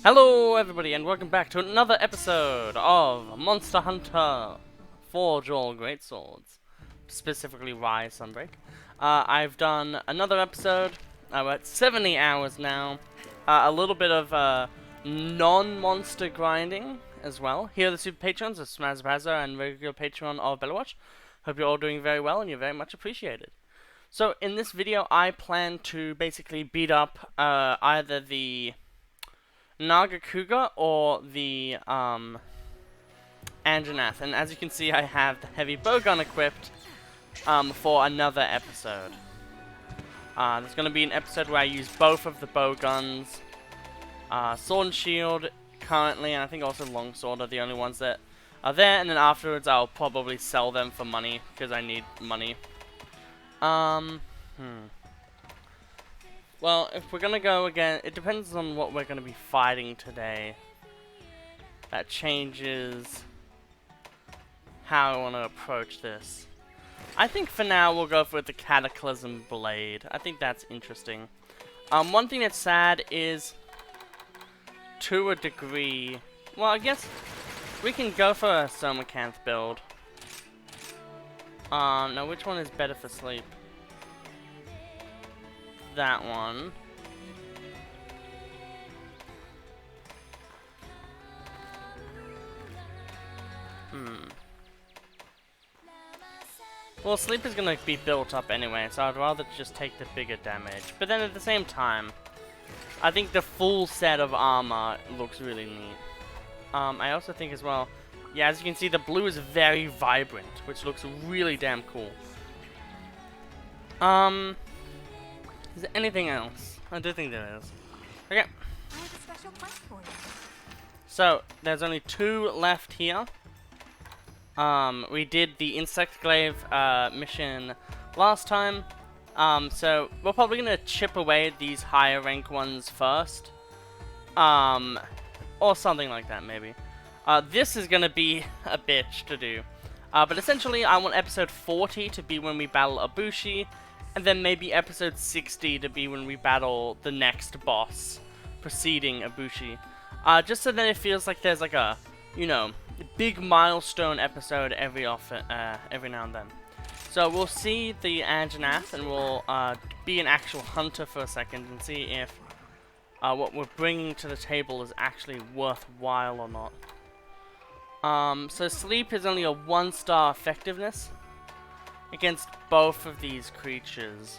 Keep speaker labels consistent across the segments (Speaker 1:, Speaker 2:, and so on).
Speaker 1: Hello everybody and welcome back to another episode of Monster Hunter Forge All Greatswords, specifically Rise Sunbreak. I've done another episode, we're at 70 hours now, a little bit of non-monster grinding as well. Here are the super patrons of Smazbaza and regular patron of Bellawatch. Hope you're all doing very well and you're very much appreciated. So in this video I plan to basically beat up either the Nagakuga or the Anjanath, and as you can see I have the heavy bowgun equipped for another episode. There's going to be an episode where I use both of the bowguns, sword and shield currently, and I think also longsword are the only ones that are there, and then afterwards I'll probably sell them for money because I need money. Well, if we're gonna go again, it depends on what we're gonna be fighting today. That changes how I want to approach this. I think for now we'll go for the Cataclysm Blade. I think that's interesting. One thing that's sad is, to a degree, well, I guess we can go for a Somacanth build. Now which one is better for sleep? That one. Well, sleep is gonna be built up anyway, so I'd rather just take the bigger damage. But then at the same time, I think the full set of armor looks really neat. I also think as well, yeah, as you can see, the blue is very vibrant, which looks really damn cool. Is there anything else? I do think there is. Okay.
Speaker 2: I have a special quest for you.
Speaker 1: So, there's only 2 left here. We did the Insect Glaive mission last time. So, we're probably going to chip away at these higher rank ones first. Or something like that, maybe. This is going to be a bitch to do. But essentially, I want episode 40 to be when we battle Ibushi. And then maybe episode 60 to be when we battle the next boss, preceding Ibushi. Just so that it feels like there's like a, you know, big milestone episode every now and then. So we'll see the Anjanath, and we'll be an actual hunter for a second and see if what we're bringing to the table is actually worthwhile or not. So sleep is only a 1-star effectiveness against both of these creatures.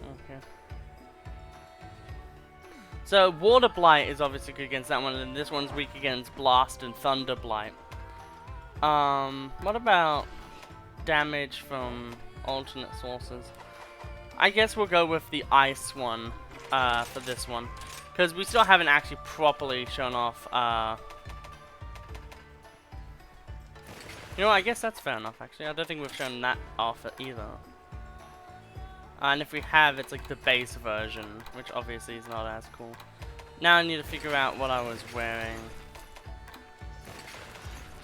Speaker 1: Okay. So Water Blight is obviously good against that one, and this one's weak against Blast and Thunder Blight. What about damage from alternate sources? I guess we'll go with the Ice one for this one. Because we still haven't actually properly shown off, you know, I guess that's fair enough, actually. I don't think we've shown that off either. And if we have, it's like the base version, which obviously is not as cool. Now I need to figure out what I was wearing.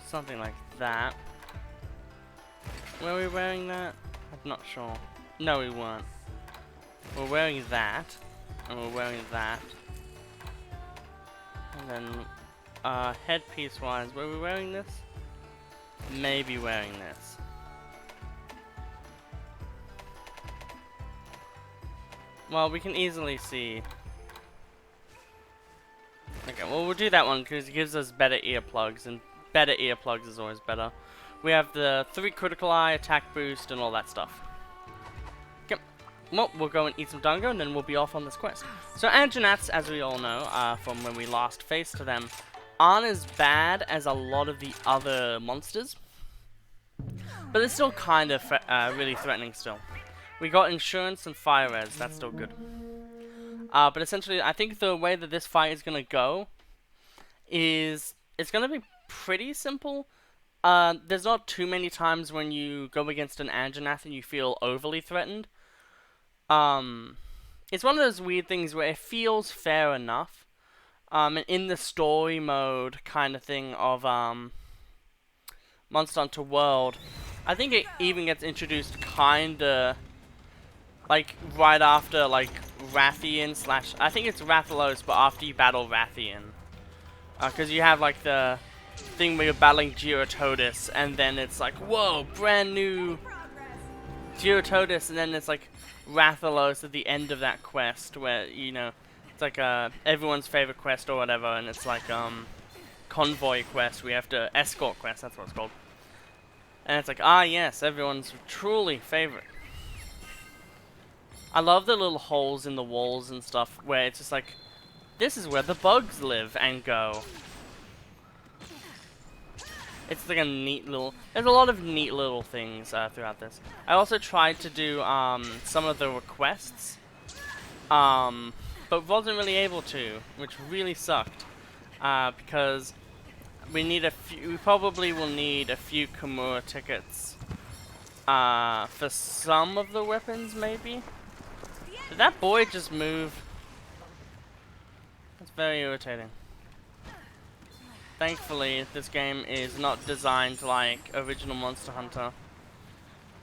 Speaker 1: Something like that. Were we wearing that? I'm not sure. No, we weren't. We're wearing that, and we're wearing that. And then, headpiece wise, were we wearing this? Maybe wearing this. Well, we can easily see. Okay, well, we'll do that one because it gives us better earplugs, and better earplugs is always better. We have the 3 critical eye, attack boost, and all that stuff. Okay. Well, we'll go and eat some dango, and then we'll be off on this quest. So Anjanaths, as we all know, from when we last faced them, aren't as bad as a lot of the other monsters. But they're still kind of really threatening still. We got insurance and fire res, that's still good. But essentially, I think the way that this fight is going to go is, it's going to be pretty simple. There's not too many times when you go against an Anjanath and you feel overly threatened. It's one of those weird things where it feels fair enough. And in the story mode kind of thing of Monster Hunter World. I think it even gets introduced kinda like right after like Rathian slash. I think it's Rathalos, but after you battle Rathian, because you have like the thing where you're battling Gyarados, and then it's like, whoa, brand new Gyarados, and then it's like Rathalos at the end of that quest, where you know it's like everyone's favorite quest or whatever, and it's like convoy quest. We have to escort quest. That's what it's called. And it's like, ah yes, everyone's truly favorite. I love the little holes in the walls and stuff where it's just like, this is where the bugs live and go. It's like a neat little, there's a lot of neat little things throughout this. I also tried to do some of the requests, but wasn't really able to, which really sucked. Because we probably will need a few Kimura tickets for some of the weapons, maybe. Did that boy just move? That's very irritating. Thankfully, this game is not designed like original Monster Hunter,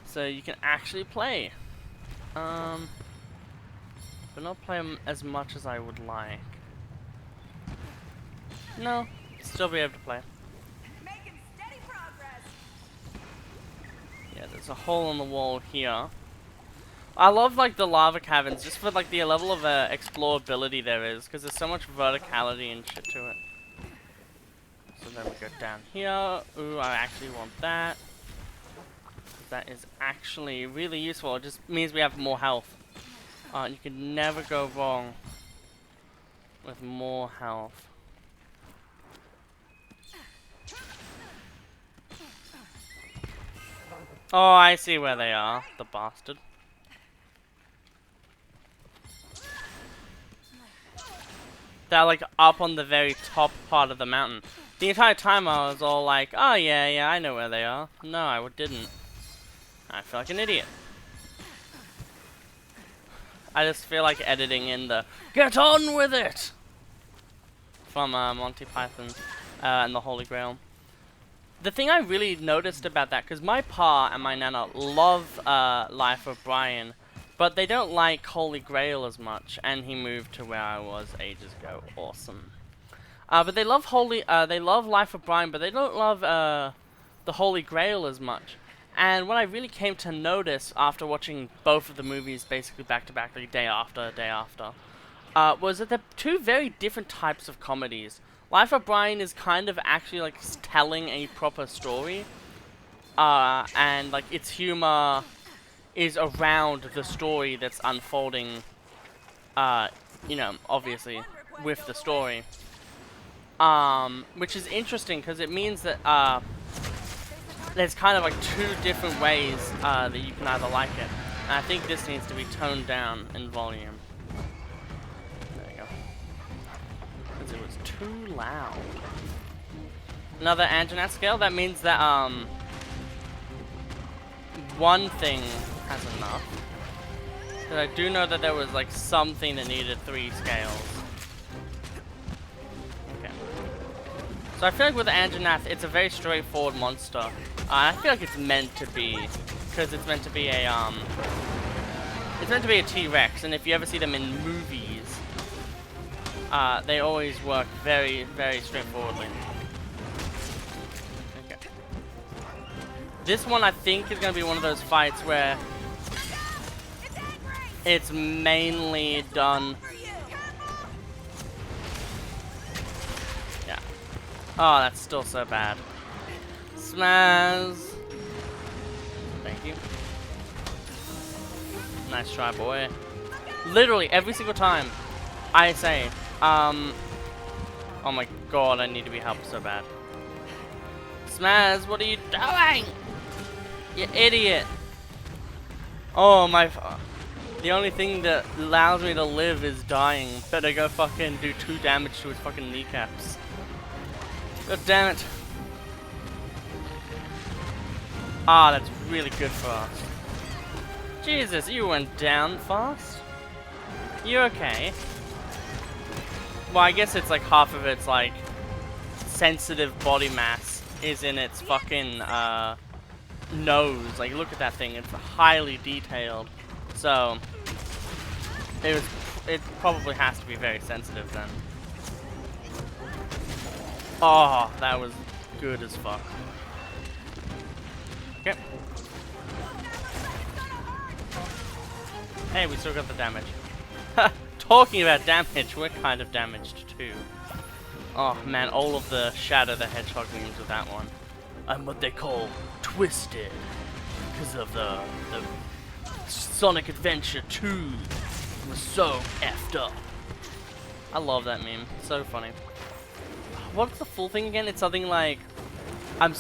Speaker 1: so you can actually play. But not play as much as I would like. No, still be able to play.
Speaker 2: Making steady progress.
Speaker 1: Yeah, there's a hole in the wall here. I love like the lava caverns just for like the level of explorability there is, because there's so much verticality and shit to it. So then we go down here. Ooh, I actually want that. That is actually really useful. It just means we have more health. You can never go wrong with more health. Oh, I see where they are, the bastard. They're like up on the very top part of the mountain. The entire time I was all like, oh yeah, I know where they are. No, I didn't. I feel like an idiot. I just feel like editing in the "Get on with it" from Monty Python and the Holy Grail. The thing I really noticed about that, because my pa and my nana love Life of Brian, but they don't like Holy Grail as much, and he moved to where I was ages ago. Awesome. But they love Life of Brian, but they don't love the Holy Grail as much. And what I really came to notice after watching both of the movies basically back to back, like day after, was that they're two very different types of comedies. Life of Brian is kind of actually like telling a proper story, and like its humor is around the story that's unfolding, you know, obviously with the story. Which is interesting because it means that there's kind of like two different ways that you can either like it. And I think this needs to be toned down in volume. There you go. Because it was too loud. Another Anjanath scale, that means that one thing has enough. Because I do know that there was like something that needed 3 scales. Okay. So I feel like with Anjanath, it's a very straightforward monster. I feel like it's meant to be, because it's meant to be a T-Rex, and if you ever see them in movies, they always work very, very straightforwardly. Okay. This one I think is going to be one of those fights where it's mainly done. Yeah. Oh, that's still so bad. Smash. Thank you. Nice try, boy. Literally every single time I say, oh my god, I need to be helped so bad. Smash, what are you doing? You idiot. Oh my. The only thing that allows me to live is dying. Better go fucking do 2 damage to his fucking kneecaps. God damn it. Ah, that's really good for us. Jesus, you went down fast? You okay? Well, I guess it's like half of it's like sensitive body mass is in its fucking nose. Like, look at that thing. It's highly detailed. So it probably has to be very sensitive then. Oh, that was good as fuck. Okay. Hey, we still got the damage. Talking about damage, we're kind of damaged too. Oh man, all of the Shadow the Hedgehog memes with that one. I'm what they call twisted because of the Sonic Adventure 2 was so effed up. I love that meme. So funny. What's the full thing again? It's something like, I'm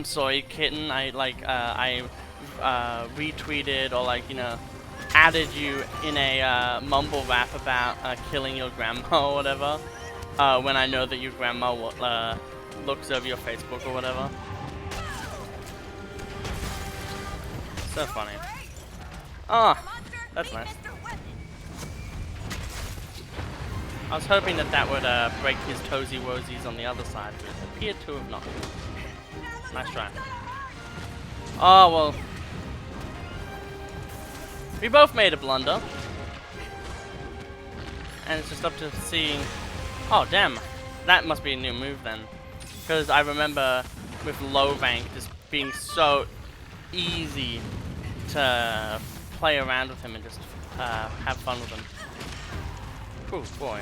Speaker 1: sorry, kitten. I retweeted or like, you know, added you in a mumble rap about killing your grandma or whatever. When I know that your grandma looks over your Facebook or whatever. So funny. Oh, that's nice. I was hoping that that would break his toesy woesies on the other side, but it appeared to have not. Nice try. Oh, well. We both made a blunder. And it's just up to seeing... Oh, damn. That must be a new move then. Because I remember with low rank just being so easy to play around with him and just have fun with him. Oh boy.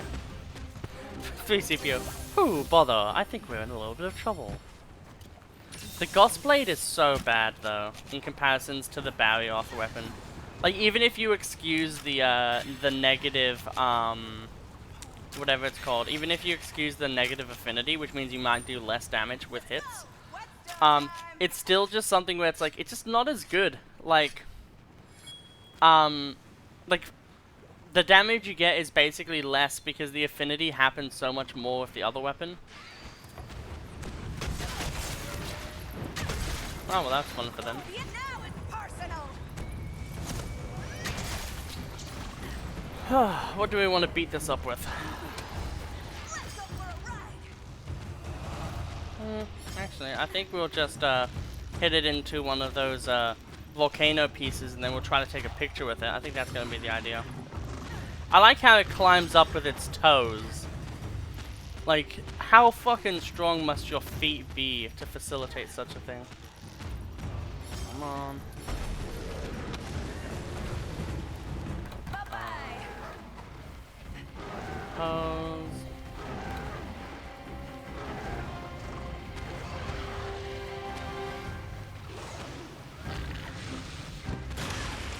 Speaker 1: 3 CPU. Ooh, bother. I think we're in a little bit of trouble. The Ghost Blade is so bad though, in comparisons to the Barrier Off weapon. Like, even if you excuse the negative, whatever it's called, even if you excuse the negative affinity, which means you might do less damage with hits, it's still just something where it's like, it's just not as good. Like, the damage you get is basically less because the affinity happens so much more with the other weapon. Oh, well, that's fun for them. What do we want to beat this up with? Actually, I think we'll just hit it into one of those volcano pieces and then we'll try to take a picture with it. I think that's going to be the idea. I like how it climbs up with its toes. Like, how fucking strong must your feet be to facilitate such a thing? Come on. Pose.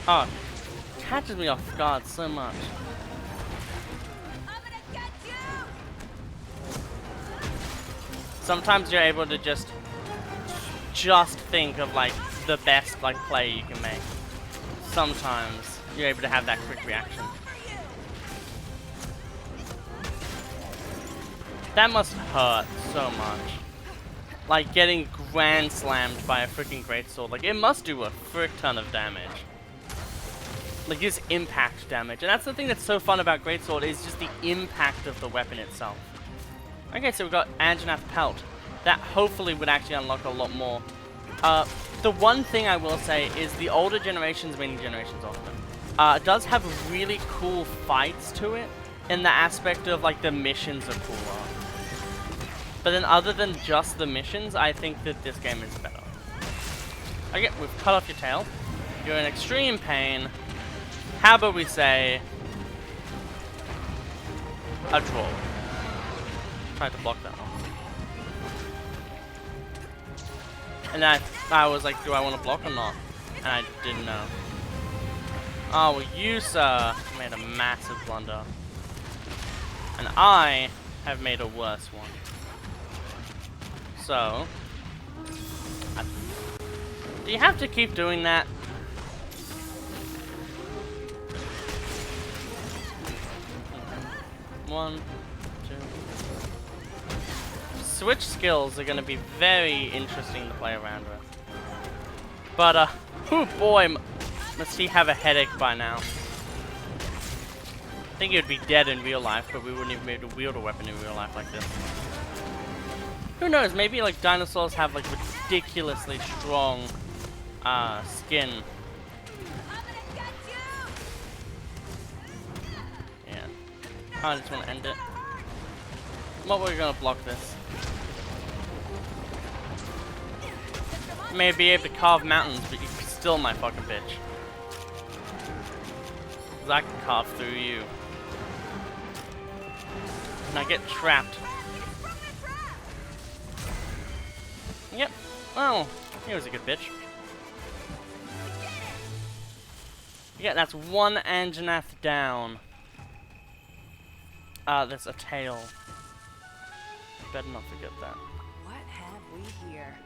Speaker 1: Oh, catches me off guard so much.
Speaker 2: I'm gonna get you.
Speaker 1: Sometimes you're able to just think of like the best like play you can make. Sometimes you're able to have that quick reaction. That must hurt so much. Like getting grand slammed by a freaking greatsword. Like it must do a frick ton of damage. Like just impact damage. And that's the thing that's so fun about greatsword is just the impact of the weapon itself. Okay, so we've got Anjanath Pelt. That hopefully would actually unlock a lot more. The one thing I will say is the older generations, many generations older, does have really cool fights to it. In the aspect of like the missions are cooler. But then other than just the missions, I think that this game is better. Okay, we've cut off your tail. You're in extreme pain. How about we say a draw? Tried to block that one. And I was like, do I want to block or not? And I didn't know. Oh, well, you, sir, made a massive blunder. And I have made a worse one. So, do you have to keep doing that? One, two. Switch skills are going to be very interesting to play around with. But, oh boy, must he have a headache by now. I think he would be dead in real life, but we wouldn't even be able to wield a weapon in real life like this. Who knows? Maybe like dinosaurs have like ridiculously strong skin.
Speaker 2: I'm gonna get you.
Speaker 1: Yeah. I just want to end it. What we're gonna block this? You may be able to carve mountains, but you're still my fucking bitch. 'Cause I can carve through you. And I get trapped. Yep. Oh, he was a good bitch. Yeah, that's one Anjanath down. There's a tail. Better not forget that.
Speaker 2: What have we here?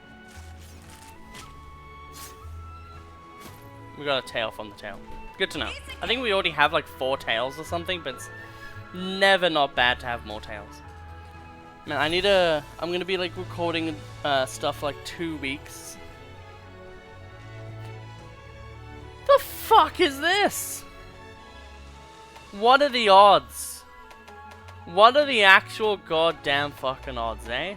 Speaker 1: We got a tail from the tail. Good to know. I think we already have like 4 tails or something, but it's never not bad to have more tails. Man, I'm gonna be like recording stuff for like 2 weeks. The fuck is this? What are the odds? What are the actual goddamn fucking odds, eh?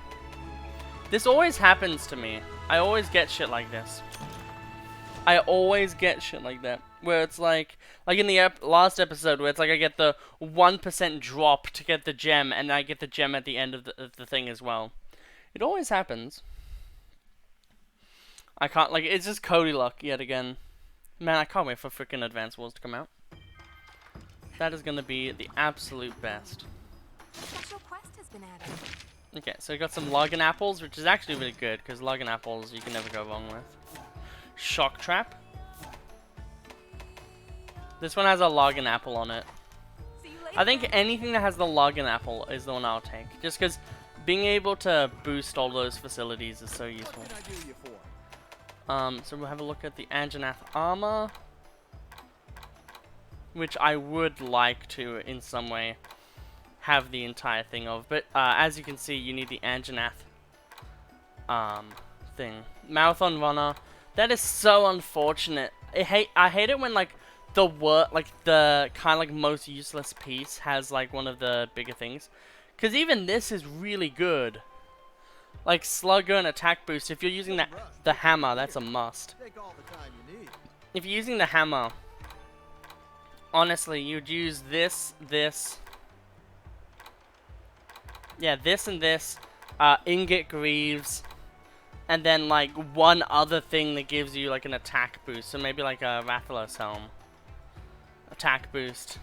Speaker 1: This always happens to me. I always get shit like this. I always get shit like that. Where it's like in the last episode where it's like I get the 1% drop to get the gem and I get the gem at the end of the thing as well. It always happens. I can't, like, it's just Cody luck yet again. Man, I can't wait for freaking Advance Wars to come out. That is gonna be the absolute best.
Speaker 2: Special quest has been added.
Speaker 1: Okay, so we got some Login Apples, which is actually really good, because Login Apples you can never go wrong with. Shock Trap. This one has a Login Apple on it.
Speaker 2: See you later.
Speaker 1: I think anything that has the Login Apple is the one I'll take. Just because being able to boost all those facilities is so useful.
Speaker 3: What can I do you for?
Speaker 1: So we'll have a look at the Anjanath armor. Which I would like to, in some way, have the entire thing of. But as you can see, you need the Anjanath thing. Marathon Runner. That is so unfortunate. I hate it when like the kind of like most useless piece has like one of the bigger things. Cause even this is really good. Like Slugger and Attack Boost, if you're using the hammer, that's a must.
Speaker 3: Take all the time you need.
Speaker 1: If you're using the hammer, honestly, you'd use this, yeah, this and this, Ingot Greaves, and then like one other thing that gives you like an attack boost. So maybe like a Rathalos Helm. Attack boost.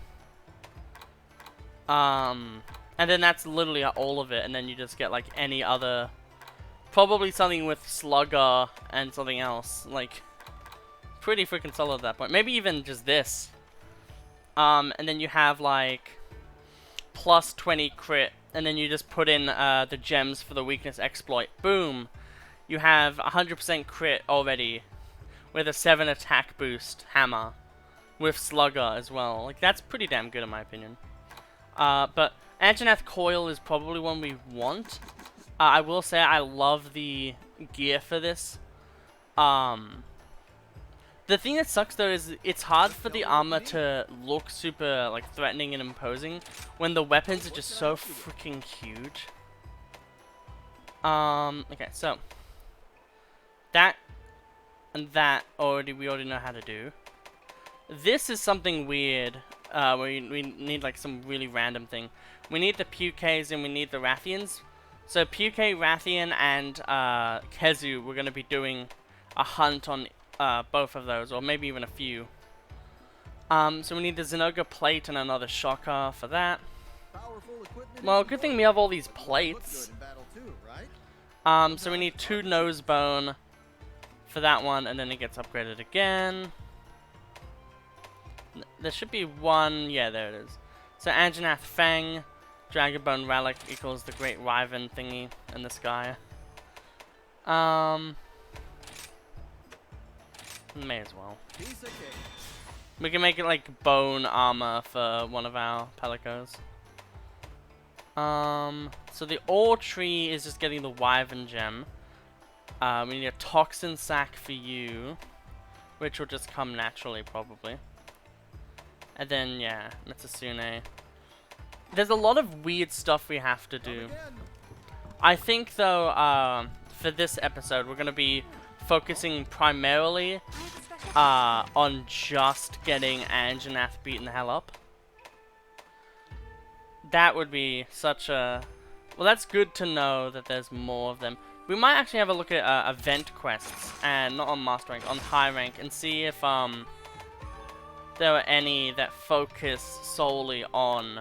Speaker 1: And then that's literally all of it, and then you just get like any other, probably something with Slugger and something else. Like, pretty freaking solid at that point. Maybe even just this. And then you have like plus 20 crit, and then you just put in the gems for the weakness exploit. Boom! You have 100% crit already with a 7 attack boost hammer with Slugger as well. Like, that's pretty damn good in my opinion. But Anjanath Coil is probably one we want. I will say I love the gear for this. The thing that sucks though is it's hard for the armor to look super like threatening and imposing when the weapons are just so freaking huge. Okay, so that and that we already know how to do. This is something weird. We need like some really random thing. We need the Pukays and we need the Rathians. So Puke, Rathian, and Kezu, we're going to be doing a hunt on both of those, or maybe even a few. So we need the Zenoga plate and another shocker for that. Well, good thing we have all these plates. So we need 2 nose bone for that one, and then it gets upgraded again. There should be 1, yeah, there it is. So Anjanath Fang, Dragonbone Relic equals the Great Wyvern thingy in the sky. May as well. We can make it like bone armor for one of our Pelicos. So the ore tree is just getting the Wyvern gem. We need a toxin sack for you, which will just come naturally probably. And then, yeah, Mitsusune. There's a lot of weird stuff we have to do. I think though, for this episode, we're gonna be focusing primarily
Speaker 2: I have a special
Speaker 1: on just getting Anjanath beaten the hell up. That would be such a... Well, that's good to know that there's more of them. We might actually have a look at event quests, and not on Master Rank, on High Rank, and see if there are any that focus solely on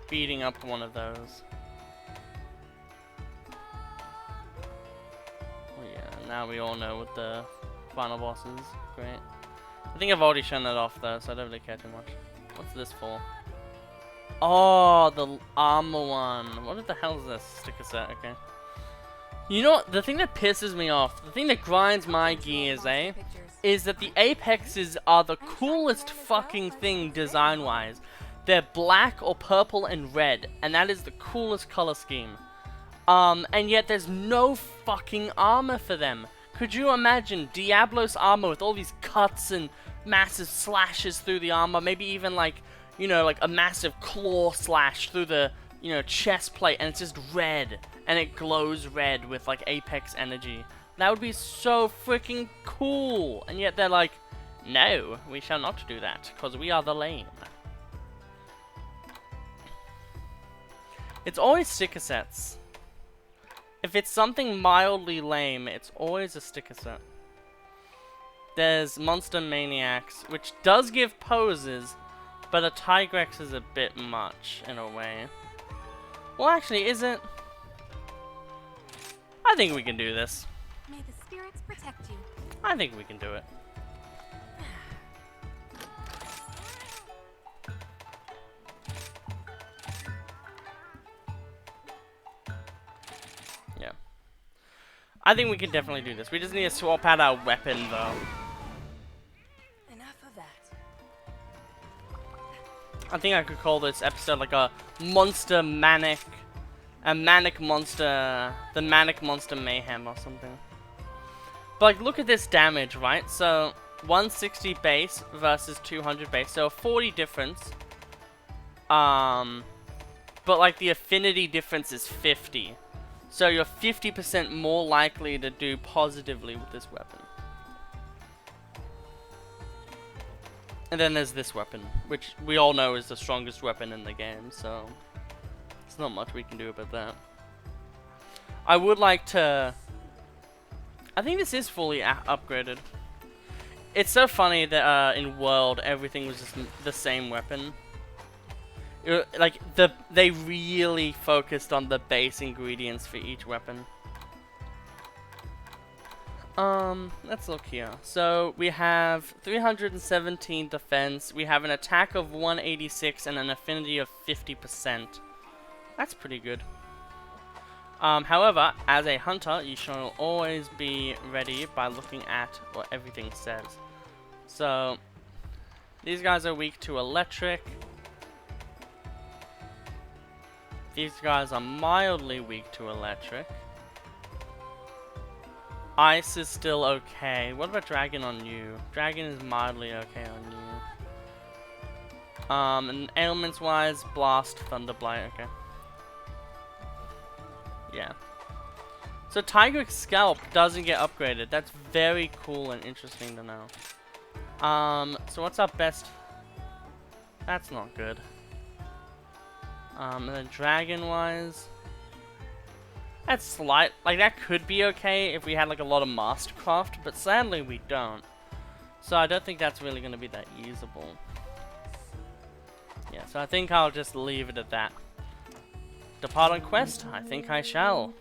Speaker 1: beating up one of those. Oh yeah, now we all know what the final boss is. Great. I think I've already shown that off though, so I don't really care too much. What's this for? Oh, the armor one. What the hell is this? Sticker set, okay. You know what? The thing that pisses me off, the thing that grinds my gears, is that the Apexes are the coolest fucking thing design-wise. They're black or purple and red, and that is the coolest color scheme. And yet there's no fucking armor for them. Could you imagine Diablo's armor with all these cuts and massive slashes through the armor, maybe even like, you know, like a massive claw slash through the, you know, chest plate, and it's just red, and it glows red with like Apex energy. That would be so freaking cool, and yet they're like, no, we shall not do that, because we are the lame. It's always sticker sets. If it's something mildly lame, it's always a sticker set. There's Monster Maniacs, which does give poses, but a Tigrex is a bit much, in a way. Well, actually, is it? I think we can do this.
Speaker 2: May the spirits protect you.
Speaker 1: I think we can do it. Yeah. I think we can definitely do this. We just need to swap out our weapon, though.
Speaker 2: Enough of that.
Speaker 1: I think I could call this episode like a monster manic... A manic monster... The manic monster mayhem or something. But like, look at this damage, right? So, 160 base versus 200 base. So, a 40 difference. But like, the affinity difference is 50. So, you're 50% more likely to do positively with this weapon. And then there's this weapon, which we all know is the strongest weapon in the game, so there's not much we can do about that. I would like to... I think this is fully upgraded. It's so funny that in World, everything was just the same weapon. Like, they really focused on the base ingredients for each weapon. Let's look here. So, we have 317 defense, we have an attack of 186 and an affinity of 50%. That's pretty good. However, as a hunter, you shall always be ready by looking at what everything says. So, these guys are weak to electric. These guys are mildly weak to electric. Ice is still okay. What about Dragon on you? Dragon is mildly okay on you. And ailments wise, Blast, Thunder Blight, okay. Yeah. So Tigrex Scalp doesn't get upgraded. That's very cool and interesting to know. So what's our best? That's not good. And then Dragon wise, that's slight, like that could be okay if we had like a lot of Mastercraft, but sadly we don't. So I don't think that's really going to be that usable. Yeah, so I think I'll just leave it at that. Depart on quest? I think I shall.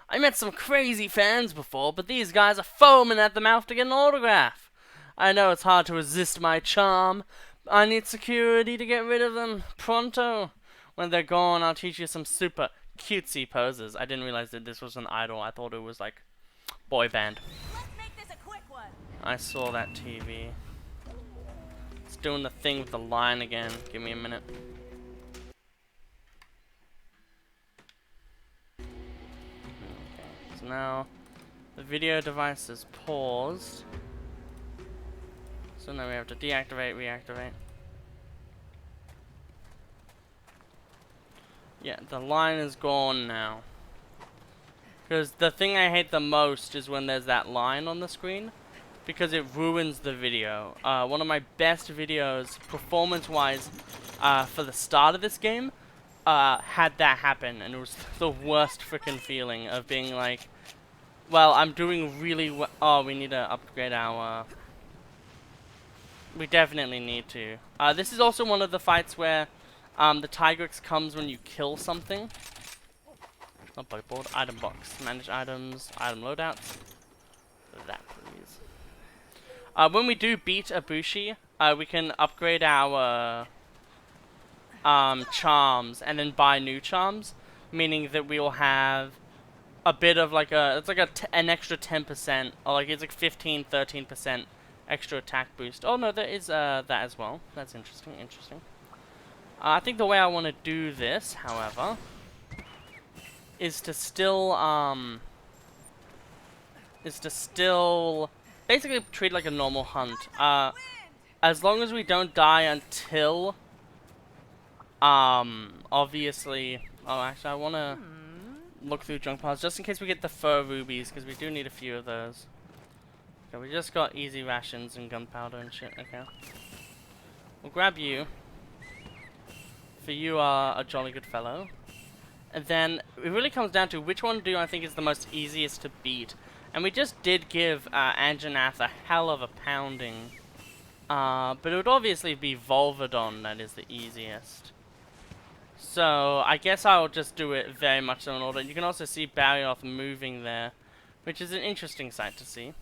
Speaker 1: I met some crazy fans before, but these guys are foaming at the mouth to get an autograph. I know it's hard to resist my charm. I need security to get rid of them. Pronto. When they're gone, I'll teach you some super cutesy poses. I didn't realize that this was an idol. I thought it was like boy band.
Speaker 2: Let's make this a quick one.
Speaker 1: I saw that TV. It's doing the thing with the line again. Give me a minute. Okay, so now the video device is paused. So now we have to deactivate, reactivate. Yeah, the line is gone now. Because the thing I hate the most is when there's that line on the screen. Because it ruins the video. One of my best videos, performance-wise, for the start of this game, had that happen. And it was the worst freaking feeling of being like, well, I'm doing really well. Oh, we need to upgrade our... We definitely need to. This is also one of the fights where the Tigrex comes when you kill something. Not bug board, item box. Manage items, item loadouts. That, please. When we do beat a Bushi, we can upgrade our charms and then buy new charms. Meaning that we will have a bit of like a... It's like an extra 10%. Or like it's like 15, 13% extra attack boost. Oh no, there is that as well. That's interesting, interesting. I think the way I want to do this, however, is to still basically treat it like a normal hunt. As long as we don't die until obviously... Oh, actually I want to look through junk piles just in case we get the fur rubies, because we do need a few of those. Okay, we just got easy rations and gunpowder and shit. Okay, we'll grab you, for you are a jolly good fellow. And then it really comes down to which one do I think is the most easiest to beat. And we just did give Anjanath a hell of a pounding. But it would obviously be Volvodon that is the easiest. So I guess I'll just do it very much so in order. You can also see Barrioth moving there, which is an interesting sight to see.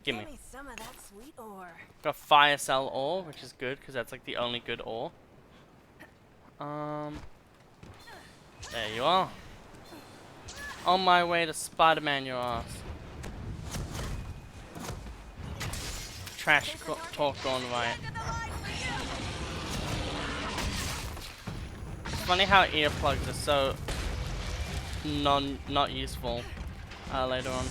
Speaker 1: Gimme.
Speaker 2: Give me some of that sweet ore.
Speaker 1: Got Fire Cell ore, which is good because that's like the only good ore. There you are. On my way to Spider-Man your ass. Trash talk gone right. It's funny how earplugs are so not useful later on.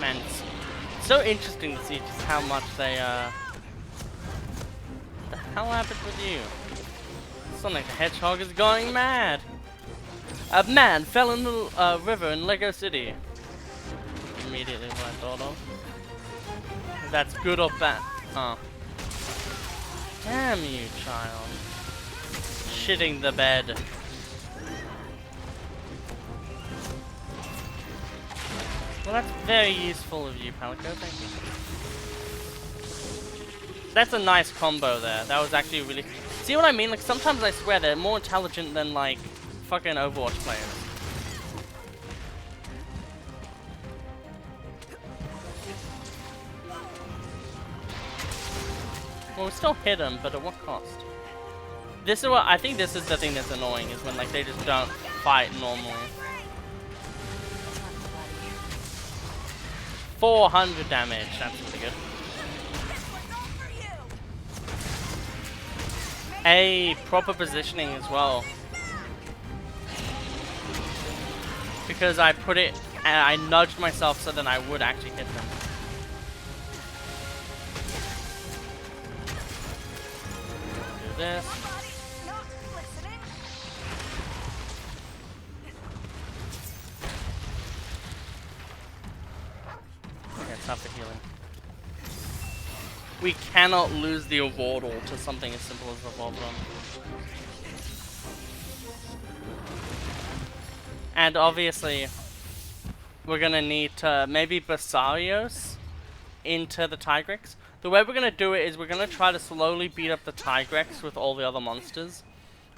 Speaker 1: Man, it's so interesting to see just how much they What the hell happened with you? Sonic the Hedgehog is going mad! A man fell in the river in Lego City. Immediately what I thought of. If that's good or bad. Oh. Damn you, child. Shitting the bed. Well, that's very useful of you, Palico. Thank you. That's a nice combo there. That was actually really... See what I mean? Like, sometimes I swear they're more intelligent than, like, fucking Overwatch players. Well, we still hit them, but at what cost? This is what... I think this is the thing that's annoying, is when, like, they just don't fight normally. 400 damage. That's really good. A proper positioning as well. Because I put it, and I nudged myself so that I would actually hit them. Do this. Okay, stop the healing. We cannot lose the Awardle to something as simple as the Voltron. And obviously, we're gonna need to maybe Basarios into the Tigrex. The way we're gonna do it is we're gonna try to slowly beat up the Tigrex with all the other monsters.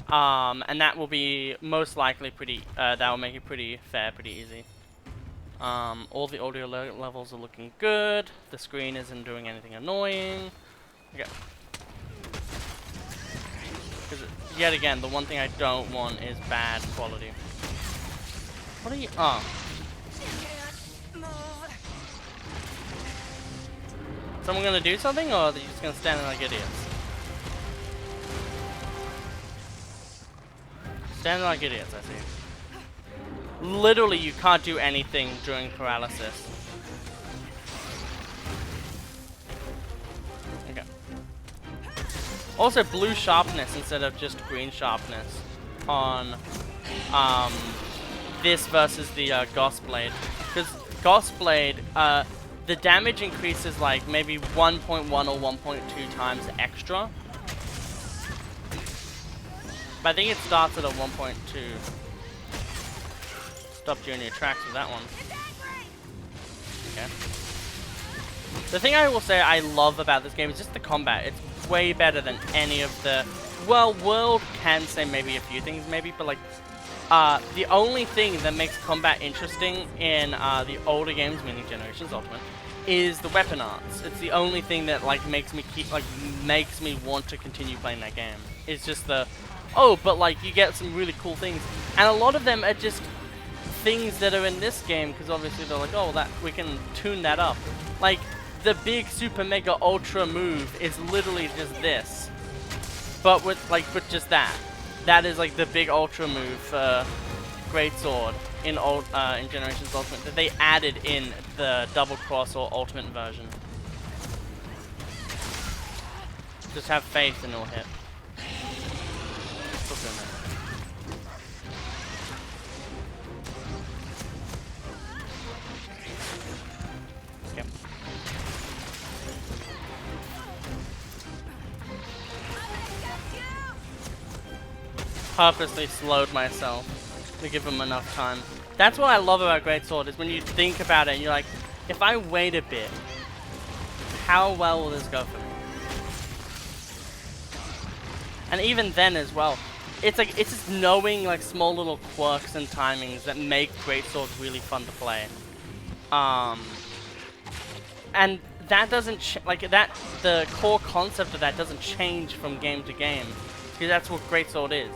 Speaker 1: And that will be most likely pretty, that will make it pretty fair, pretty easy. All the audio levels are looking good. The screen isn't doing anything annoying. Okay. Because yet again, the one thing I don't want is bad quality. What are you? Oh. Someone gonna do something, or are they just gonna stand there like idiots? Stand there like idiots, I see. Literally, you can't do anything during paralysis. Also, blue sharpness instead of just green sharpness on this versus the Gauss Blade. Because Gauss Blade, the damage increases like maybe 1.1 or 1.2 times extra. But I think it starts at a 1.2. Stopped you in your tracks with that one. Okay. The thing I will say I love about this game is just the combat. It's way better than any of the... Well, World can say maybe a few things maybe, but like... the only thing that makes combat interesting in the older games, meaning Generations Ultimate, is the weapon arts. It's the only thing that like makes me want to continue playing that game. It's just the... Oh, but like you get some really cool things. And a lot of them are just things that are in this game, because obviously they're like, oh, that we can tune that up. Like, the big super mega ultra move is literally just this. But with just that. That is like the big ultra move for Greatsword in Generations Ultimate that they added in the double cross or ultimate version. Just have faith and it'll hit. Purposely slowed myself to give him enough time. That's what I love about Greatsword, is when you think about it and you're like, if I wait a bit, how well will this go for me? And even then as well, it's like, it's just knowing like small little quirks and timings that make Greatsword really fun to play. And that doesn't, the core concept of that doesn't change from game to game. Because that's what Greatsword is.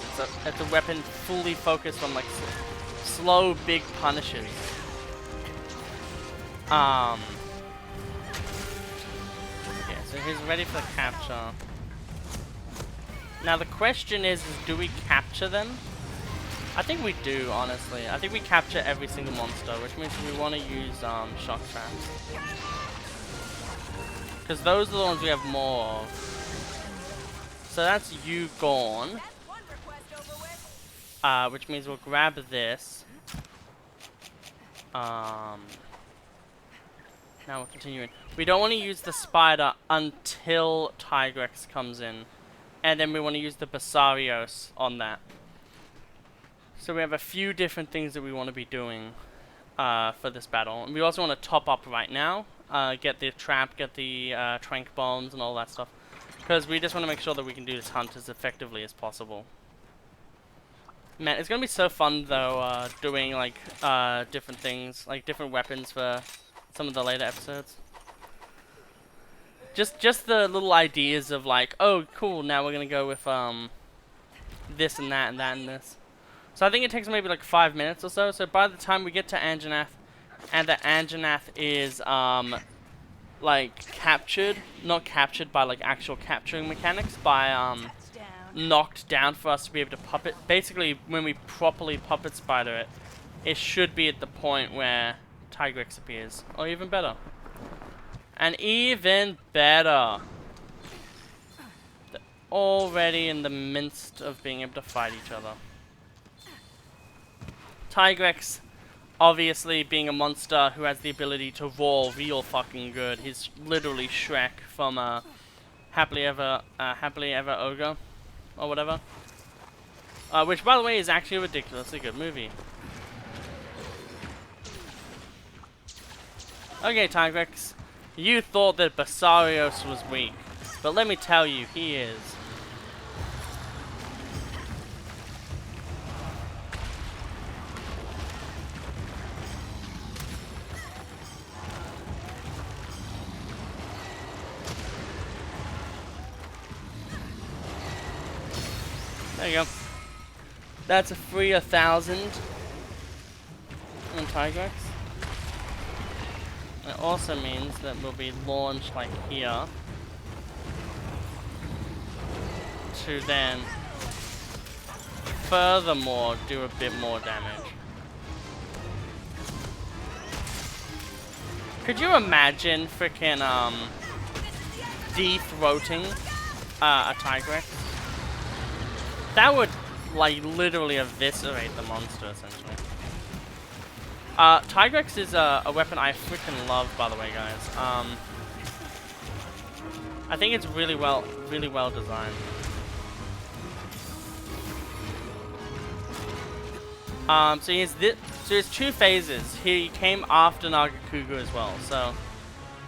Speaker 1: It's a weapon fully focused on like slow, big punishes. Okay, so he's ready for the capture. Now the question is do we capture them? I think we do, honestly. I think we capture every single monster, which means we want to use shock traps. Because those are the ones we have more of. So that's you gone. Which means we'll grab this. Now we're continuing. We don't want to use the spider until Tigrex comes in. And then we want to use the Basarios on that. So we have a few different things that we want to be doing for this battle. And we also want to top up right now. Get the trap, get the trank bombs and all that stuff. Because we just want to make sure that we can do this hunt as effectively as possible. Man, it's going to be so fun though, doing like different things, like different weapons for some of the later episodes. Just the little ideas of like, oh cool, now we're going to go with this and that and that and this. So I think it takes maybe like 5 minutes or so. So by the time we get to Anjanath, and that Anjanath is like captured, not captured by like actual capturing mechanics, by knocked down for us to be able to puppet. Basically, when we properly puppet spider it, it should be at the point where Tigrex appears, or even better. And even better, they're already in the midst of being able to fight each other. Tigrex, obviously being a monster who has the ability to roar real fucking good. He's literally Shrek from Happily Ever Ogre, or whatever. Which, by the way, is actually a ridiculously good movie. Okay, Tigrex, you thought that Basarios was weak, but let me tell you, he is. There you go. That's a free 1,000 on Tigrex. It also means that we'll be launched like here to then furthermore do a bit more damage. Could you imagine frickin' de-throating a Tigrex, that would like literally eviscerate the monster essentially. Tigrex is a weapon I freaking love, by the way, guys. I think it's really well designed. So he has this. So there's two phases. He came after Nagakugu as well. So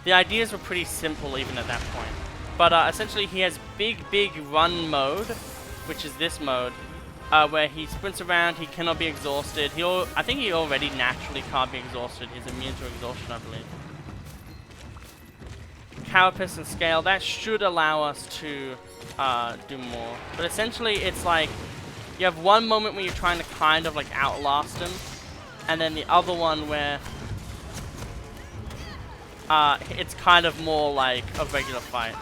Speaker 1: the ideas were pretty simple even at that point. But essentially he has big run mode, which is this mode, where he sprints around. He cannot be exhausted. I think he already naturally can't be exhausted. He's immune to exhaustion, I believe. Carapace and Scale, that should allow us to do more. But essentially it's like you have one moment where you're trying to kind of like outlast him, and then the other one where it's kind of more like a regular fight.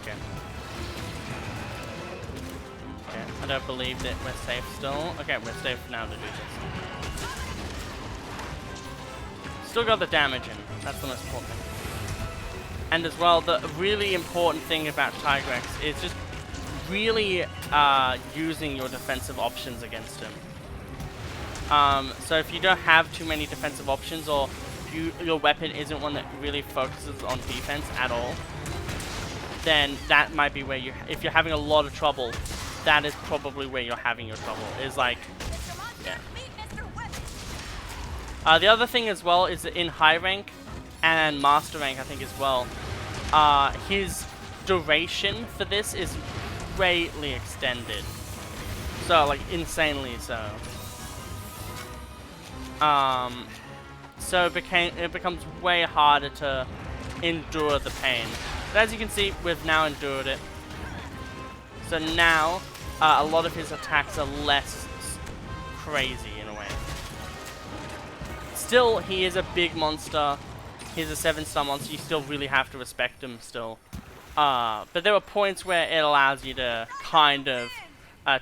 Speaker 1: Okay. Okay, I don't believe that we're safe still. Okay, we're safe now to do this. Still got the damage in. That's the most important thing. And as well, the really important thing about Tigrex is just really using your defensive options against him. So if you don't have too many defensive options, or your weapon isn't one that really focuses on defense at all, then that might be where if you're having a lot of trouble, that is probably where you're having your trouble. Is like, yeah. The other thing as well is that in high rank and master rank, I think as well, his duration for this is greatly extended. So like insanely so. So it becomes way harder to endure the pain. But as you can see, we've now endured it. So now a lot of his attacks are less crazy in a way. Still, he is a big monster. He's a 7-star monster. You still really have to respect him still. But there are points where it allows you to kind of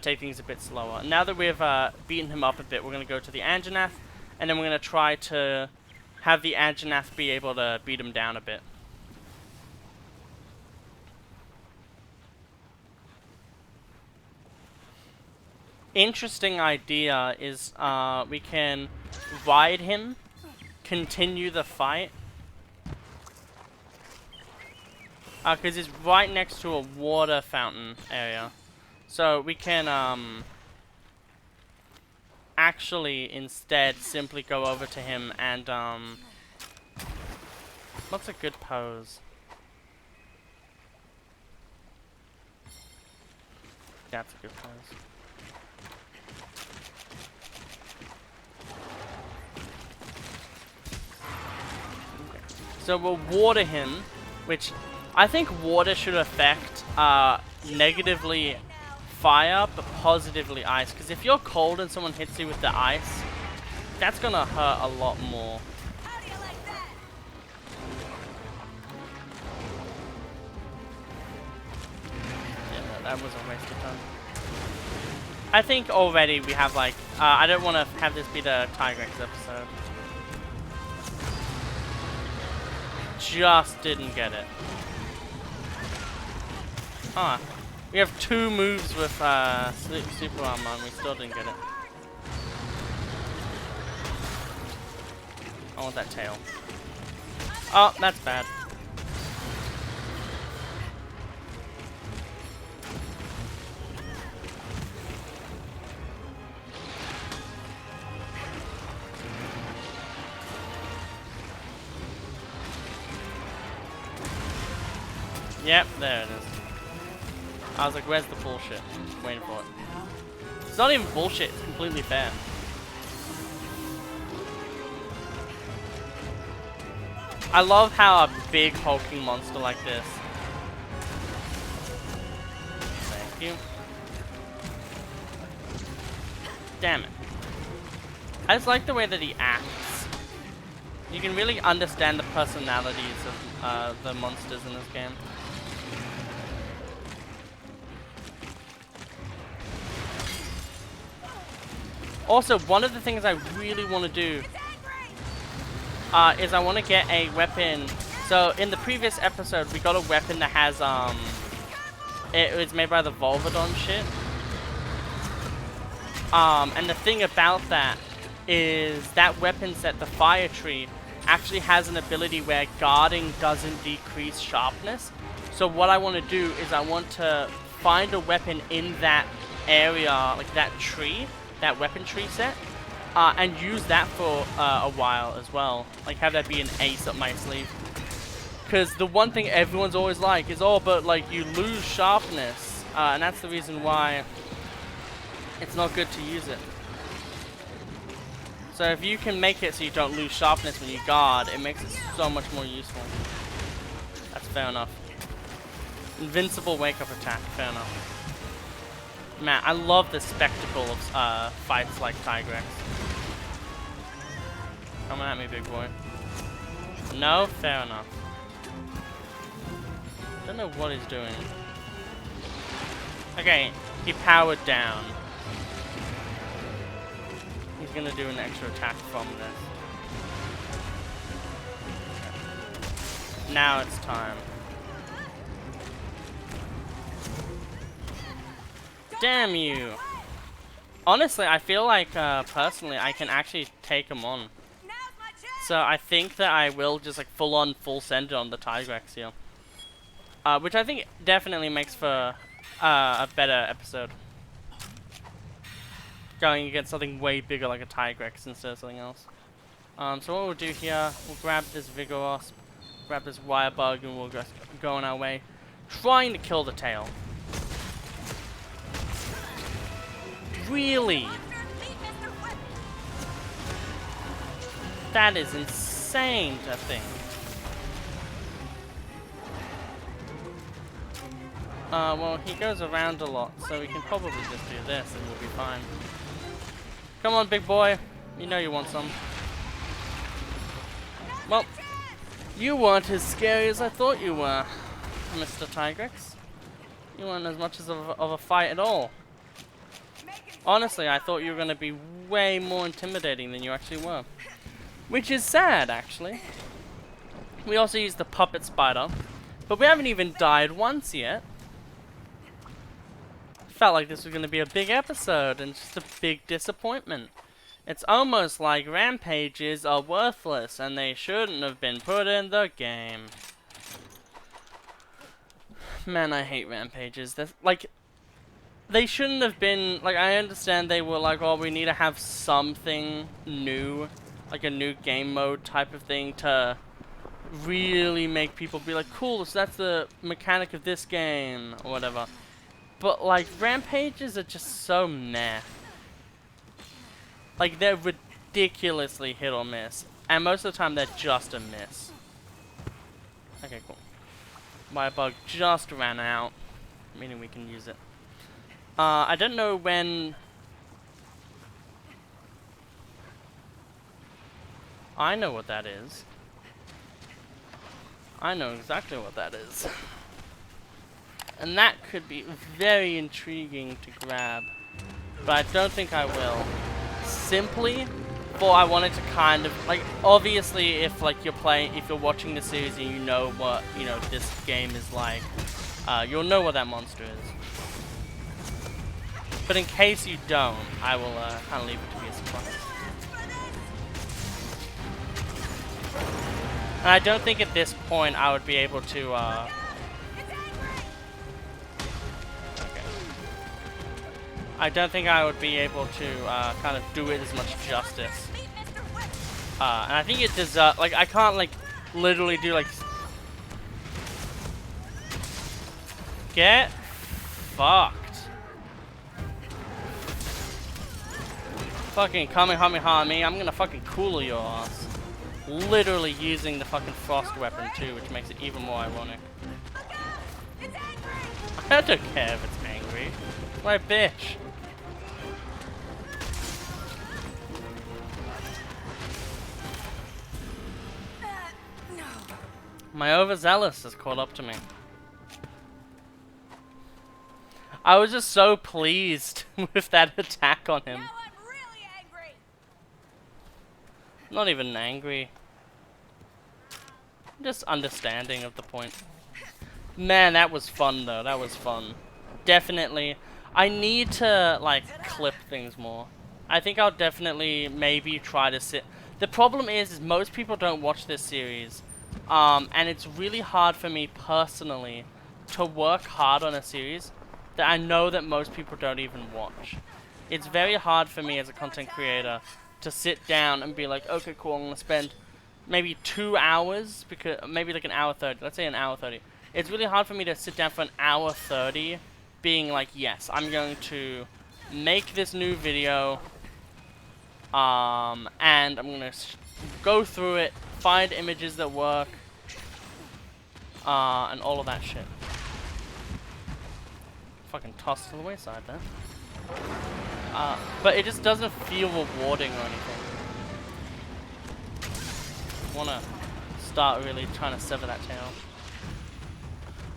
Speaker 1: take things a bit slower. Now that we've beaten him up a bit, we're going to go to the Anjanath, and then we're going to try to have the Anjanath be able to beat him down a bit. Interesting idea is we can ride him, continue the fight, because it's right next to a water fountain area, so we can actually instead simply go over to him and what's a good pose? That's a good pose. So we'll water him, which I think water should affect negatively fire, but positively ice. Because if you're cold and someone hits you with the ice, that's gonna hurt a lot more.
Speaker 2: How do you like that?
Speaker 1: Yeah, that was a waste of time. I think already we have like, I don't want to have this be the Tigrex episode. Just didn't get it. Ah, we have 2 moves with super armor and we still didn't get it. I want that tail. Oh, that's bad. Yep, there it is. I was like, where's the bullshit? Waiting for it. It's not even bullshit, it's completely fair. I love how a big hulking monster like this. Thank you. Damn it. I just like the way that he acts. You can really understand the personalities of the monsters in this game. Also, one of the things I really want to do is I want to get a weapon. So in the previous episode, we got a weapon that has it was made by the Volvodon shit. And the thing about that is that weapon set, the Fire Tree, actually has an ability where guarding doesn't decrease sharpness. So what I want to do is I want to find a weapon in that area, like that tree, that weapon tree set, and use that for a while as well. Like have that be an ace up my sleeve. Because the one thing everyone's always like is, oh, but like you lose sharpness, and that's the reason why it's not good to use it. So if you can make it so you don't lose sharpness when you guard, it makes it so much more useful. That's fair enough. Invincible wake-up attack, fair enough. Man, I love the spectacle of fights like Tigrex. Coming at me, big boy. No? Fair enough. Don't know what he's doing. Okay, he powered down. He's gonna do an extra attack from this. Now it's time. Damn you! Honestly, I feel like, personally, I can actually take him on. So I think that I will just like full send it on the Tigrex here. Which I think definitely makes for a better episode. Going against something way bigger like a Tigrex instead of something else. So what we'll do here, we'll grab this Vigorous, grab this Wire Bug, and we'll just go on our way, trying to kill the tail. Really? That is insane to think. Well, he goes around a lot, so we can probably just do this and we'll be fine. Come on, big boy. You know you want some. Well, you weren't as scary as I thought you were, Mr. Tigrex. You weren't as much of a fight at all. Honestly, I thought you were going to be way more intimidating than you actually were. Which is sad, actually. We also used the puppet spider, but we haven't even died once yet. Felt like this was going to be a big episode, and just a big disappointment. It's almost like rampages are worthless, and they shouldn't have been put in the game. Man, I hate rampages. That's, like, they shouldn't have been, like, I understand they were like, oh, we need to have something new, like a new game mode type of thing to really make people be like, cool, so that's the mechanic of this game, or whatever. But, like, rampages are just so meh. Like, they're ridiculously hit or miss. And most of the time, they're just a miss. Okay, cool. My bug just ran out, meaning we can use it. I don't know when... I know what that is. I know exactly what that is. And that could be very intriguing to grab. But I don't think I will. Simply for I wanted to kind of, like, obviously if like you're playing, if you're watching the series and you know what, you know, this game is like, you'll know what that monster is. But in case you don't, I will kind of leave it to be a surprise. And I don't think at this point I would be able to, okay. I don't think I would be able to kind of do it as much justice. And I think it deserves, like, I can't, like, literally do, like, get fucked. Fucking Kamehameha me, I'm gonna fucking cooler your ass. Literally using the fucking frost weapon too, which makes it even more ironic. I don't care if it's angry. It's my bitch. My overzealous has caught up to me. I was just so pleased with that attack on him.
Speaker 2: Now I'm really
Speaker 1: Not even angry. Just understanding of the point. Man, that was fun though. That was fun. Definitely. I need to like clip things more. I think I'll definitely maybe try to sit. The problem is most people don't watch this series. And it's really hard for me personally to work hard on a series that I know that most people don't even watch. It's very hard for me as a content creator to sit down and be like, okay, cool, I'm gonna spend maybe 2 hours, because maybe like an hour 30. Let's say an hour 30. It's really hard for me to sit down for an hour 30 being like, yes, I'm going to make this new video, and I'm gonna go through it, find images that work, and all of that shit. Fucking tossed to the wayside there. But it just doesn't feel rewarding or anything. Wanna start really trying to sever that tail.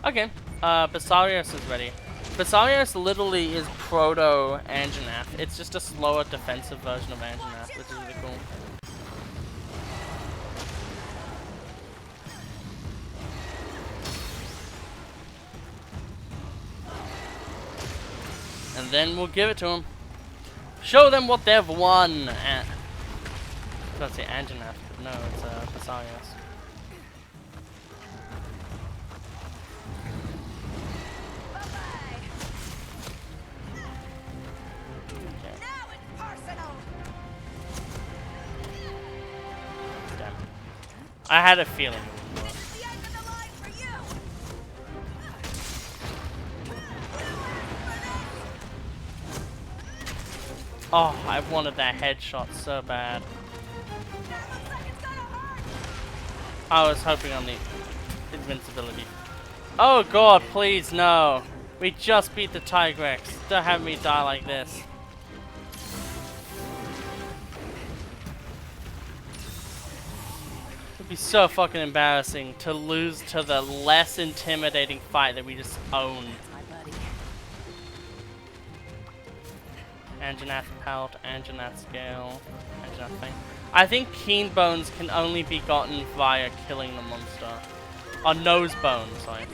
Speaker 1: Okay, Basarios is ready. Basarios literally is proto Anjanath. It's just a slower defensive version of Anjanath, which is really cool. And then we'll give it to them. Show them what they've won! I was about to say Anjanath, but no, it's Basarios. Okay. Damn. I had a feeling it would work. Oh, I wanted that headshot so bad. I was hoping on the invincibility. Oh god, please no. We just beat the Tigrex. Don't have me die like this. It'd be so fucking embarrassing to lose to the less intimidating fight that we just owned. Anjanath Pelt, Anjanath Scale, Anjanath thing. I think Keen Bones can only be gotten via killing the monster. Or Nose Bones, sorry.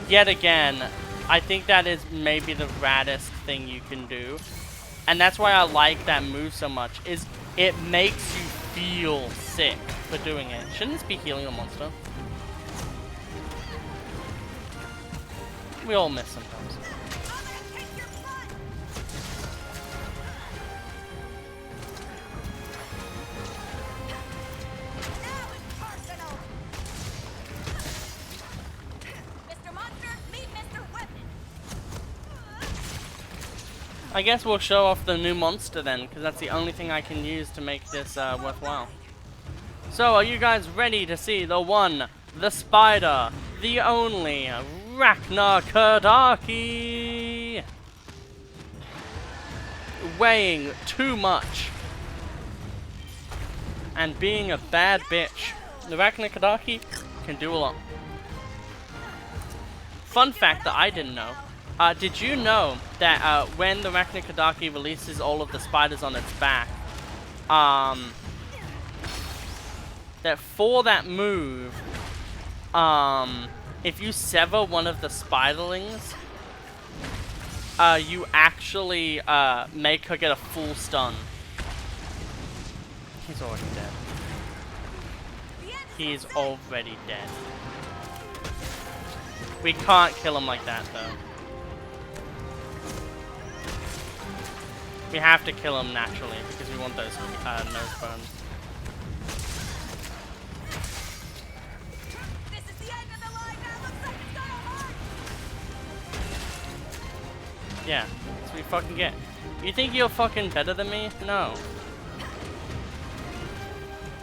Speaker 1: Yet again, I think that is maybe the raddest thing you can do. And that's why I like that move so much, is it makes you feel sick for doing it. Shouldn't this be healing a monster? We all miss sometimes. I guess we'll show off the new monster then, because that's the only thing I can use to make this worthwhile. So, are you guys ready to see the one, the spider, the only Ragnar Kadaki? Weighing too much and being a bad bitch. The Ragnar Kadaki can do a lot. Fun fact that I didn't know. Did you know that when the Ragnar Kadaki releases all of the spiders on its back, that for that move, if you sever one of the spiderlings, you actually make her get a full stun. He's already dead. He's already dead. We can't kill him like that, though. We have to kill him naturally, because we want those nose bones. Yeah, that's what we fucking get. You think you're fucking better than me? No.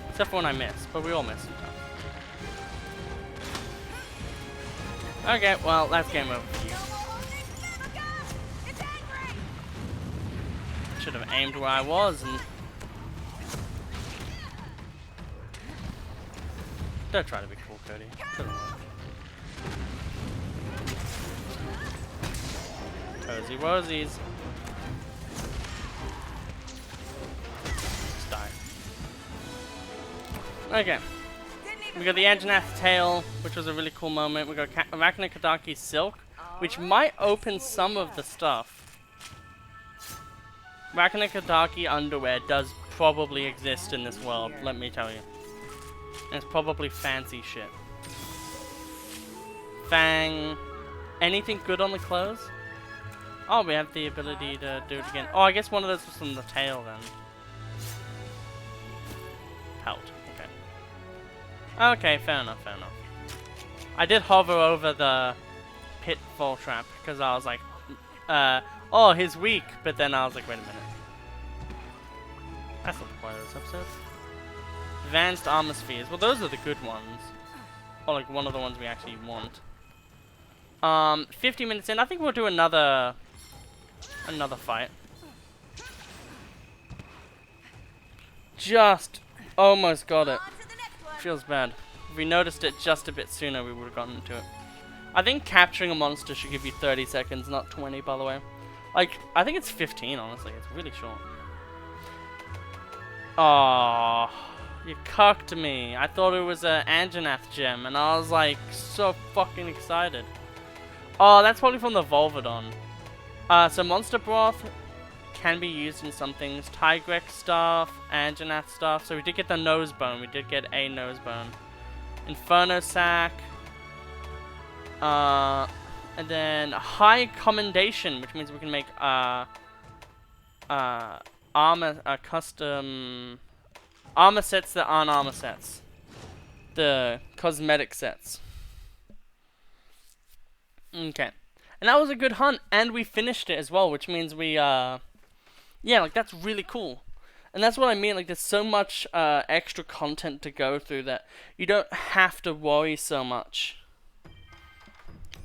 Speaker 1: Except for when I miss, but we all miss sometimes. Okay, well, that's game over for you. Should have aimed where I was and... Don't try to be cool, Cody. Couldn't work. Cozy Wozies. Okay. We got the Anjanath tail, which was a really cool moment. We got Arachnikadaki silk, which might open some of the stuff. Arachnikadaki underwear does probably exist in this world, let me tell you. And it's probably fancy shit. Fang. Anything good on the clothes? Oh, we have the ability to do it again. Oh, I guess one of those was from the tail then. Pelt. Okay. Okay, fair enough, fair enough. I did hover over the pitfall trap because I was like, oh, he's weak. But then I was like, wait a minute. That's not the point of this episode. Advanced armor spheres. Well, those are the good ones. Or like one of the ones we actually want. 50 minutes in. I think we'll do another fight. Just almost got it. Feels bad. If we noticed it just a bit sooner, we would have gotten into it. I think capturing a monster should give you 30 seconds, not 20, by the way. Like, I think it's 15, honestly. It's really short. Oh, you cucked me. I thought it was an Anjanath gem, and I was like, so fucking excited. Oh, that's probably from the Volvodon. So Monster Broth can be used in some things. Tigrex stuff, Anjanath stuff. So we did get the nose bone. We did get a nose bone. Inferno Sac. And then High Commendation, which means we can make custom armor sets that aren't armor sets. The cosmetic sets. Okay. And that was a good hunt, and we finished it as well, which means we, yeah, like, that's really cool. And that's what I mean, like, there's so much, extra content to go through that you don't have to worry so much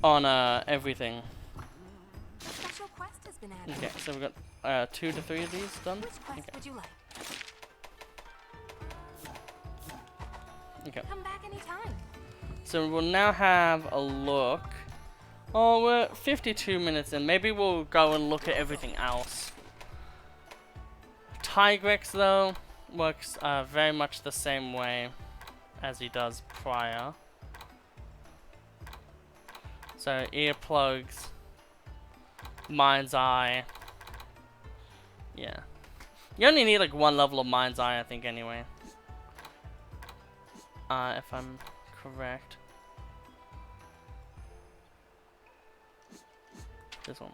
Speaker 1: on, everything.
Speaker 2: A special quest has been added.
Speaker 1: Okay, so we've got, 2 to 3 of these done?
Speaker 2: Which quest
Speaker 1: Okay.
Speaker 2: would you like?
Speaker 1: Okay.
Speaker 2: Come back anytime.
Speaker 1: So we'll now have a look. Oh, we're 52 minutes in. Maybe we'll go and look at everything else. Tigrex, though, works very much the same way as he does prior. So, earplugs, Mind's Eye. Yeah. You only need like 1 level of Mind's Eye, I think, anyway. If I'm correct. This one.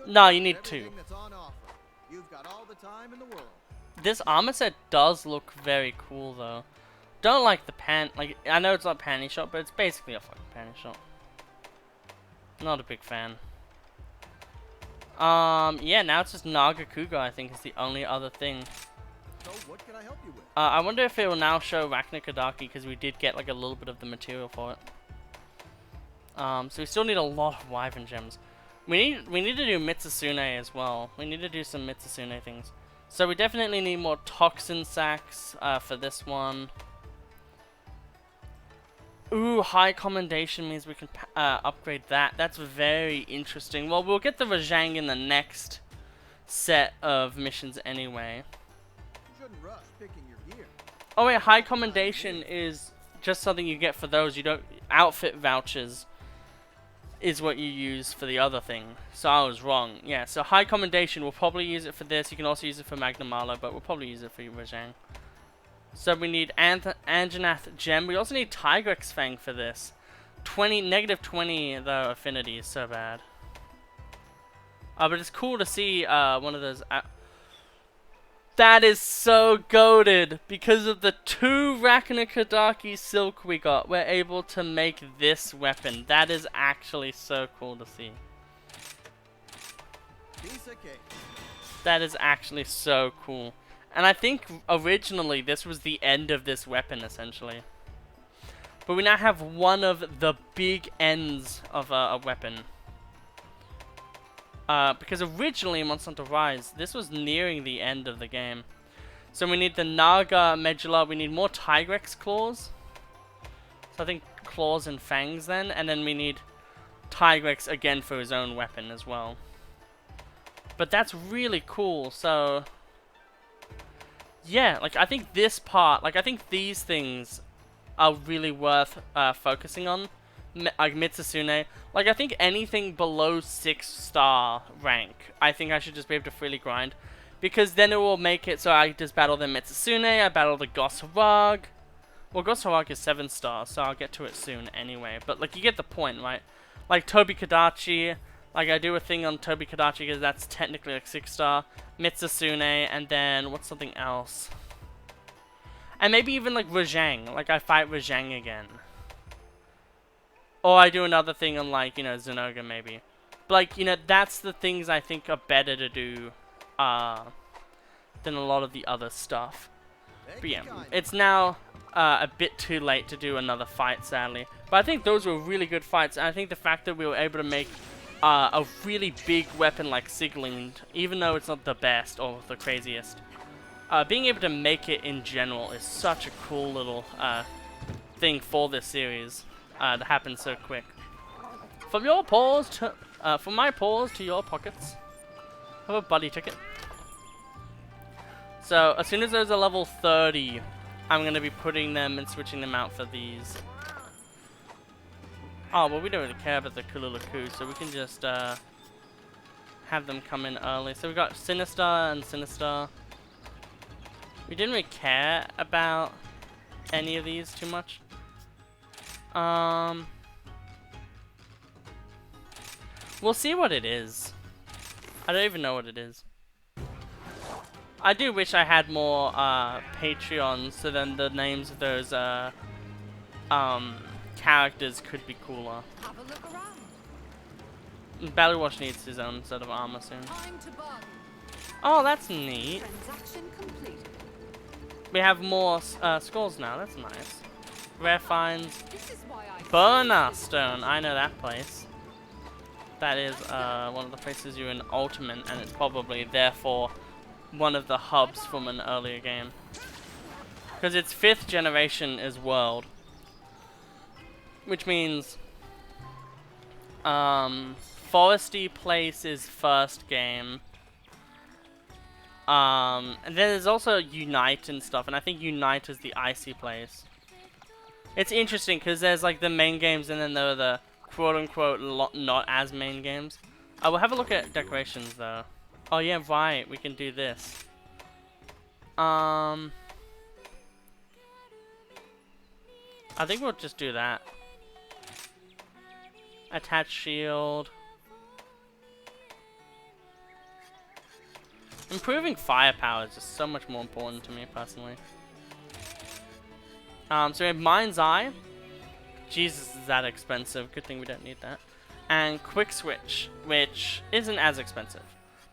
Speaker 1: No, you need 2.
Speaker 3: You've got all the time in the world.
Speaker 1: This armor set does look very cool, though. Don't like the like, I know it's not panty shot, but it's basically a fucking panty shot. Not a big fan. Yeah, now it's just Nagakuga, I think, is the only other thing.
Speaker 3: So, what can I help you with?
Speaker 1: I wonder if it will now show Arachnikadaki, because we did get, like, a little bit of the material for it. So we still need a lot of Wyvern gems. We need to do Mitsusune as well. We need to do some Mitsusune things. So we definitely need more Toxin Sacks for this one. Ooh, High Commendation means we can upgrade that. That's very interesting. Well, we'll get the Rajang in the next set of missions anyway.
Speaker 3: Shouldn't rush picking your gear.
Speaker 1: Oh wait, High Commendation is just something you get for those. You don't... Outfit vouchers is what you use for the other thing. So I was wrong. Yeah, so High Commendation, we'll probably use it for this. You can also use it for Magnamalo, but we'll probably use it for Rajang. So we need Anjanath Gem. We also need Tigrex Fang for this. Negative 20 though affinity is so bad. But it's cool to see one of those. That is so goated. Because of the 2 Arachnikadaki silk we got, we're able to make this weapon. That is actually so cool to see.
Speaker 3: Piece of cake.
Speaker 1: That is actually so cool. And I think originally this was the end of this weapon, essentially. But we now have one of the big ends of a weapon. Because originally in Monster Hunter Rise, this was nearing the end of the game. So we need the Naga Medulla, we need more Tigrex claws. So I think claws and fangs then. And then we need Tigrex again for his own weapon as well. But that's really cool, so... yeah, like I think this part, like I think these things are really worth focusing on. Like Mitsusune, like I think anything below 6-star rank, I think I should just be able to freely grind, because then it will make it so I just battle the Mitsusune, I battle the Goswarag. Well, Goswarag is 7 stars, so I'll get to it soon anyway. But like you get the point, right? Like Tobi Kadachi, like I do a thing on Tobi Kadachi because that's technically like 6-star. Mitsusune, and then what's something else? And maybe even like Rajang, like I fight Rajang again. Or I do another thing on like, you know, Zenoga maybe. But like, you know, that's the things I think are better to do than a lot of the other stuff. But yeah, it's now a bit too late to do another fight, sadly. But I think those were really good fights, and I think the fact that we were able to make a really big weapon like Siglind, even though it's not the best or the craziest, being able to make it in general is such a cool little thing for this series. That happens so quick. From your paws to, from my paws to your pockets. Have a buddy ticket. So as soon as those are level 30, I'm gonna be putting them and switching them out for these. Oh well, we don't really care about the Kululaku, so we can just have them come in early. So we got Sinister and Sinister. We didn't really care about any of these too much. We'll see what it is. I don't even know what it is. I do wish I had more Patreons, so then the names of those characters could be cooler.
Speaker 2: Have a look around.
Speaker 1: Ballywash needs his own set of armor soon.
Speaker 2: Time to bug.
Speaker 1: Oh, that's neat.
Speaker 2: Transaction complete.
Speaker 1: We have more scrolls now. That's nice. Rare finds.
Speaker 2: This is why I
Speaker 1: Burner Stone. I know that place. That is one of the places you're in Ultimate, and it's probably therefore one of the hubs from an earlier game. Because it's 5th generation as world. Which means Foresty Place is 1st game. And then there's also Unite and stuff, and I think Unite is the icy place. It's interesting because there's like the main games and then there are the quote-unquote not as main games. We'll have a look at decorations though. Oh yeah, right, we can do this. I think we'll just do that. Attach shield. Improving firepower is just so much more important to me personally. So we have Mind's Eye. Jesus, is that expensive? Good thing we don't need that. And Quick Switch, which isn't as expensive.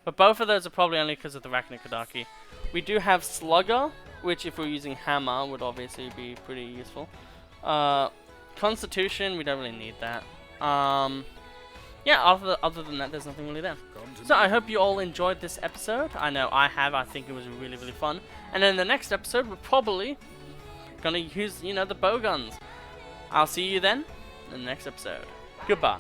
Speaker 1: But both of those are probably only because of the Raknikadaki. We do have Slugger, which if we're using Hammer would obviously be pretty useful. Constitution, we don't really need that. Yeah, other than that, there's nothing really there. So I hope you all enjoyed this episode. I know I have. I think it was really, really fun. And then the next episode, we're probably gonna use, you know, the bow guns. I'll see you then in the next episode. Goodbye.